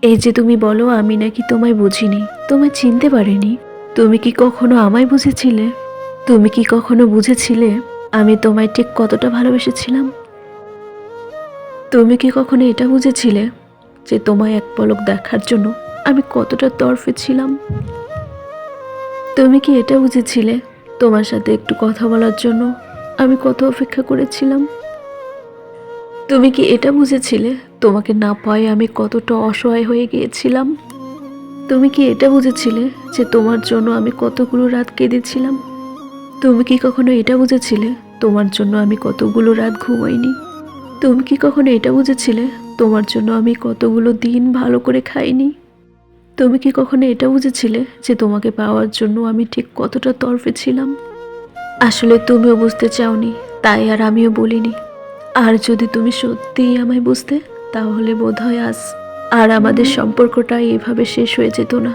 এই যে তুমি বলো আমি নাকি তোমায় বুঝিনি, তোমায় চিনতে পারিনি, তুমি কি কখনো আমায় বুঝেছিলে? তুমি কি কখনো বুঝেছিলে আমি তোমায় ঠিক কতটা ভালোবেসেছিলাম? তুমি কি কখনো এটা বুঝেছিলে যে তোমায় এক পলক দেখার জন্য আমি কতটা তরফে ছিলাম? তুমি কি এটা বুঝেছিলে তোমার সাথে একটু কথা বলার জন্য আমি কত অপেক্ষা করেছিলাম? তুমি কি এটা বুঝেছিলে তোমাকে না পায়ে আমি কতটা অসহায় হয়ে গিয়েছিলাম? তুমি কি এটা বুঝেছিলে যে তোমার জন্য আমি কতগুলো রাত কেঁদেছিলাম? তুমি কি কখনো এটা বুঝেছিলে তোমার জন্য আমি কতগুলো রাত ঘুমাইনি? তুমি কি কখনো এটা বুঝেছিলে তোমার জন্য আমি কতগুলো দিন ভালো করে খাইনি? তুমি কি কখনো এটা বুঝেছিলে যে তোমাকে পাওয়ার জন্য আমি ঠিক কতটা তরফে ছিলাম? আসলে তুমিও বুঝতে চাওনি, তাই আর আমিও বলিনি। আর যদি তুমি সত্যিই আমায় বুঝতে, তাহলে বোধহয় আজ আর আমাদের সম্পর্কটা এভাবে শেষ হয়ে যেত না।